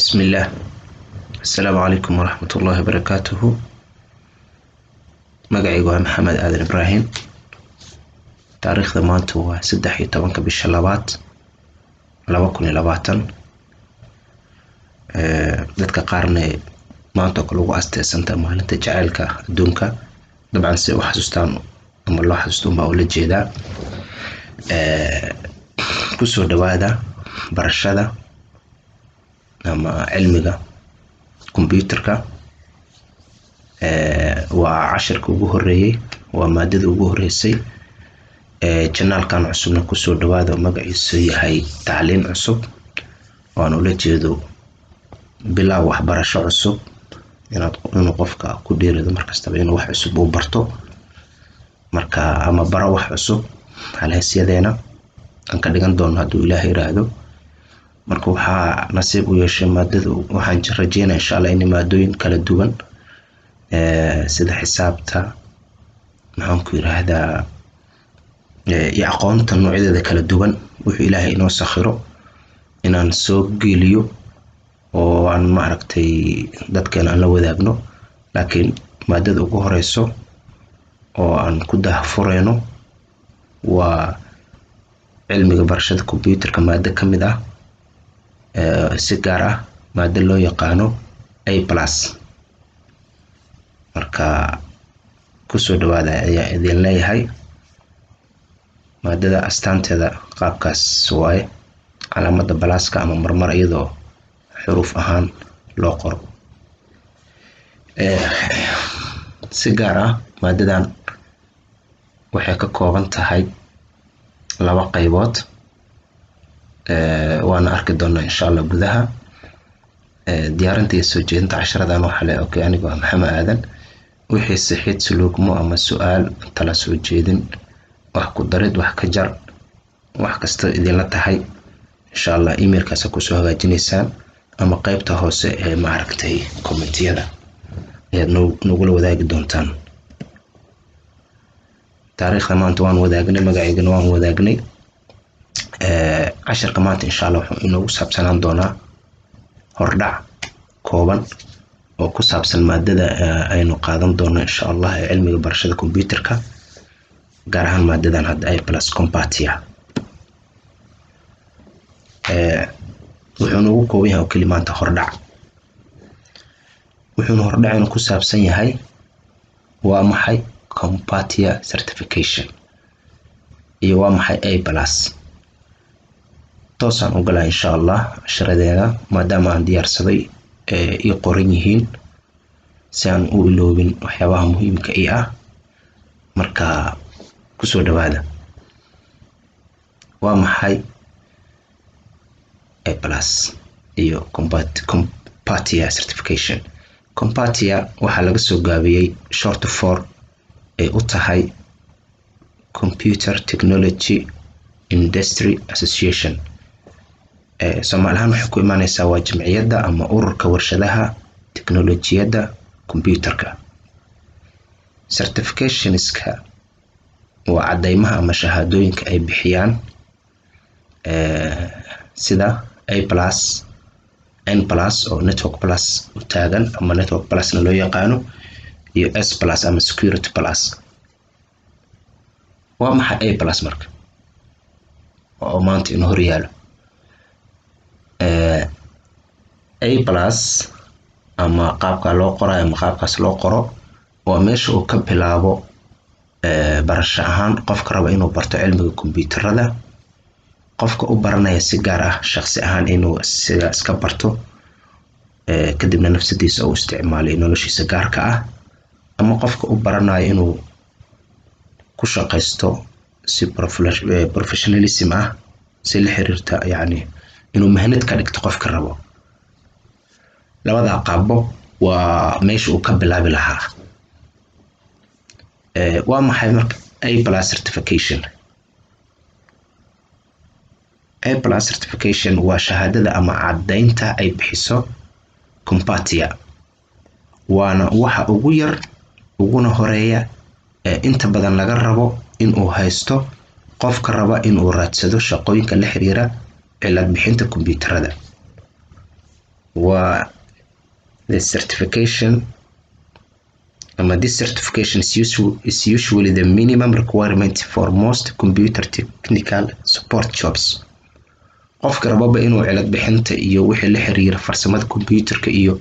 بسم الله. السلام عليكم ورحمة الله وبركاته. مقعي محمد آدم إبراهيم. تاريخ ضمانته هو 16 bisha labaad 2020. dadka qaarna maanta oo lagu asteesanta maalinta jacaylka adduunka dabcan si u xasuustaan ama loo xasuusto baa ula jeedaa. ku soo dhawaada barashada ama cilmiga computerka. waa casharka ugu horeeyay, waa maadada ugu horeysay channelkan cusubna ku soo dhawaada. magaciisu yahay tacliin cusub oo ula jeedo bilaa waxbarasho cusub inuu qofka ku dhiirado markastaba inuu wax cusub u barto marka ama baro wax cusub halhaysiyadeena aan ka dhigan doono hadduu Ilaahay yiraahdo. marka waxaa nasiib u yeeshay maadadu waxaan rajeynayaa insha Allah in maadooyin kala duwan sida xisaabta maxaan ku yiraahdaa iyo aqoonta noocyada kala duwan wuxuu Ilaahay inoo sakhiro inaan soo geliyo oo aan maaragtay dadkeena la wadaagno. laakiin maadada ugu horeyso oo aan ku daahfureyno waa cilmiga barashada computerka maada kamid ah si gaar ah maada loo yaqaano A+. marka ku soo dhawaada ayaa idin leeyahay. maadada astaanteeda qaabkaas waaye calaamada balaaska ama marmar iyadoo xuruuf ahaan loo qoro. si gaar ah maadadan waxay ka kooban tahay 2 qaybood. waana arki doonaa insha Allah gudaha. diyaarinta iyo soo jeedinta casharadan waxa la ogay anigu Maxamed Aadan. wixii saxiid suluugmo ama su'aal tala soo jeedin wax ku darid wax ka jar wax kasta idin la tahay insha Allah emailkaas ku soo hagaajinaysaan ama qaybta hoose ee maaragtay commentiyada ayaad nagu la wadaagi doontaan. taariikhda maanta waan wadaagnay, magaceygana waan wadaagnay. casharka maanta insha Allah wuxuu inoogu saabsanaan doonaa hordhac kooban oo ku saabsan maadada aynu qaadan doono insha Allah ee cilmiga barashada computerka gaar ahaan maadadan hadda A+ Compatia. wuxuu noogu kooban yahay kalimaanta hordhac. wuxuuna hordhacayna ku saabsan yahay waa maxay Compatia certification iyo waa maxay A+. toosaan u galaa insha Allah casharadeena maadaama aan diyaarsaday iyo qoran yihiin si aan u iloobin waxyaabaha muhiimka ah. marka ku soo dhawaada. waa maxay A+ iyo Compatia certification. Compatia waxaa laga soo gaabiyay short for ay u tahay Computer Technology Industry Association. Soomaalihaan waxay ku imaanaysaa waa jamciyadda ama ururka warshadaha teknolojiyadda computerka. certificationska waa cadeymaha ama shahaadooyinka ay bixiyaan sida A+, N+ oo Network Plus u taagan ama Network Plus loo yaqaano iyo S+ ama Security Plus. waa maxay A+ marka oo maanta inoo hor yaalo. A+ ama qaabka loo qorayo ama qaabkaas loo qoro waa meesha uu ka bilaabo barasho ahaan qofka raba inuu barto cilmiga computerada. qofka u baranaya si gaar ah shakhsi ahaan inuu sidaas ka barto kadibna nafsadiisa uu isticmaalo noloshiisa gaarka ah ama qofka u baranayo inuu ku shaqeysto si professionalism ah si la xiriirta yani inuu mahnad ka dhigto qofka rabo. labada qaabo waa meesha uu ka bilaabi lahaa. waa maxay marka A+ certification. A+ certification waa shahaadada ama cadeynta ay bixiso Compatia. waana waxa ugu yar uguna horeeya inta badan laga rabo inuu haysto qofka raba inuu raadsado shaqooyinka la xiriira cilad bixinta computerada. waa the certification this certification is usually the minimum requirement for most computer technical support jobs. qofka rababa inuu cilad bixinta iyo wixii la xiriira farsamada computerka iyo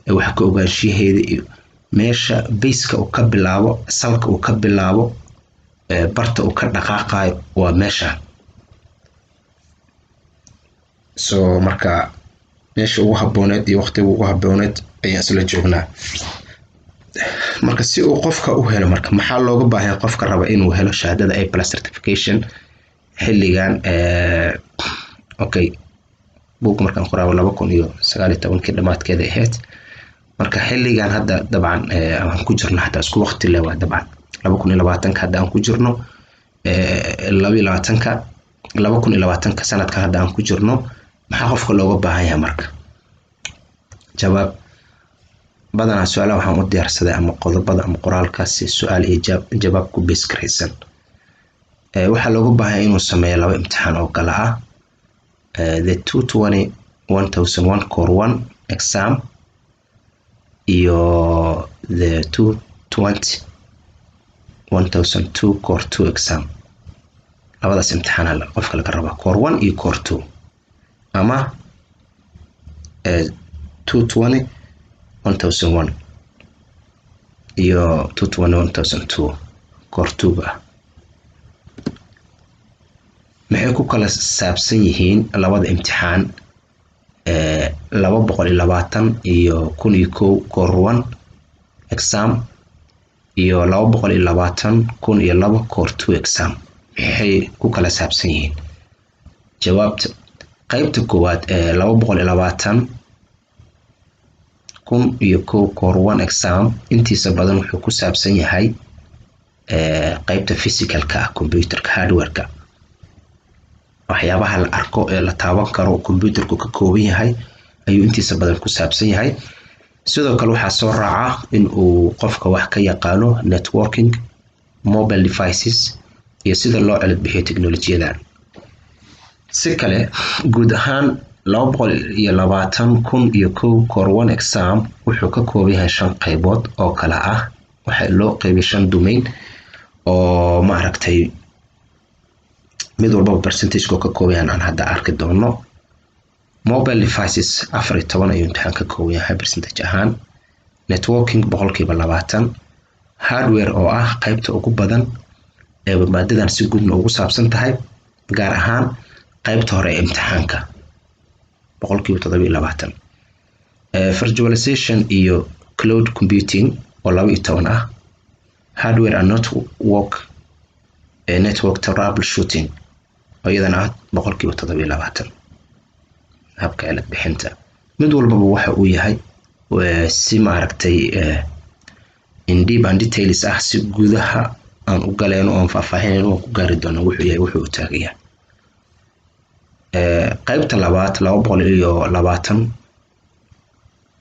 wax ka ogaanshiyaheeda iyo meesha base-ka uu ka bilaabo salka uu ka bilaabo barta uu ka dhaqaaqayo waa meesha. So marka meesha ugu habooneed iyo waqtiga ugu habooneed ayaan isla joognaa. marka si uu qofka u helo marka maxaa looga baahan qofka raba inuu helo shahaadada A+ certification xilligan okay buug markaan qorayo 2019 dhamaadkeeda ahayd. marka xilligan hadda dabcan aan ku jirno hadda isku waqti leh waa dabcan 2020 hadda aan ku jirno 2020 sanadka hadda aan ku jirno maxaa qofka looga baahan yahay marka. jawaab badanaa su'aalaha waxaan u diyaarsaday ama qodobada ama qoraalkaasi su'aal iyo jawaab ku base garaysan. waxaa looga baahan yahay inuu sameeyo 2 imtixaan oo kala ah the 220 core 1 exam iyo the 220 core 2 exam. labadaas imtixaan qofka laga rabaa core 1 iyo core 2 ama 220 iyo 220 core 2 ah. maxay ku kala saabsan yihiin labada imtixaan 220 iyo 1001 core 1 exam iyo 220 1002 core 2 exam. maxay ku kala saabsan yihiin? jawaabta qaybta koowaad 220 1001 core 1 exam intiisa badan wuxuu ku saabsan yahay qaybta physicalka computerka hardwareka. waxyaabaha la arko ee la taaban karo computerku ka kooban yahay ayuu intiisa badan ku saabsan yahay. sidoo kale waxaa soo raaca in uu qofka wax ka yaqaano networking, mobile devices iyo sida loo cilad bixiyo teknolojiyada. si kale guud ahaan 220 core 1 exam wuxuu ka kooban yahay 5 qaybood oo kala ah waxa loo qaybiyay 5 domain oo ma aragtay mid walba percentage ka kooban aan hadda arki doono. mobile devices 14 ayuu imtixaan ka kooban yahay percentage ahaan. networking 20%. hardware oo ah qaybta ugu badan ee maadadan si guud ugu saabsan tahay gaar ahaan qaybta hore ee imtixaanka 7%. virtualization iyo cloud computing oo 12 ah. hardware and network troubleshooting ayadana 7%. habka cilad bixinta mid walbaba waxa uu yahay si ma aragtay in deep and details ah si gudaha aan u galeeno oo faahfaahin oo ku gaari doono wuxuu yahay wuxuu taagaya. qaybta labaad 220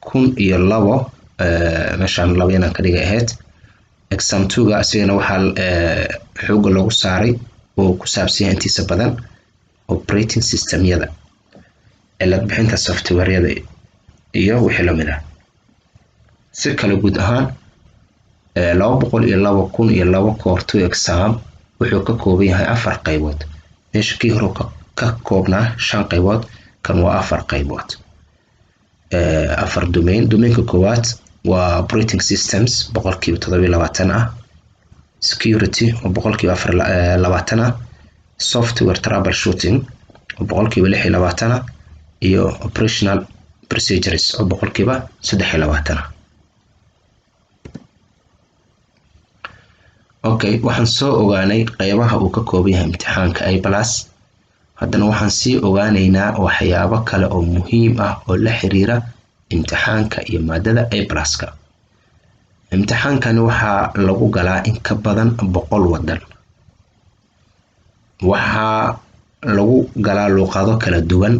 1002 meeshaan labayna ka dhigay ahayd exam 2 asagana waxaa xoog lagu saaray oo ku saabsan yahay intiisa badan operating systemyada cilad bixinta softwareyada iyo wixii la mid ah. si kale guud ahaan 202 core 2 exam wuxuu ka kooban yahay 4 qaybood meesha kii hore ka koobnaa 5 qaybood kan waa 4 qaybood. 4 domainka koowaad waa operating systems 7% ah. security 4% ah. software troubleshooting 6% ah. iyo operational procedures 3% ah. okay waxaan soo ogaanay qaybaha uu ka kooban yahay imtixaanka A+. haddana waxaan sii ogaanaynaa waxyaabo kale oo muhiim ah oo la xiriira imtixaanka iyo maadada A+. imtixaankani waxaa lagu galaa in ka badan 100 wadan. waxaa lagu galaa luqado kala duwan.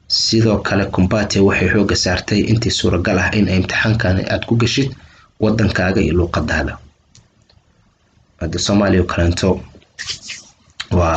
sidoo kale Compate waxay xooga saartay intii suuragal ah in imtixaankani aad ku gashid wadankaaga iyo luqadaada. hadda Soomaaliya kalanto waa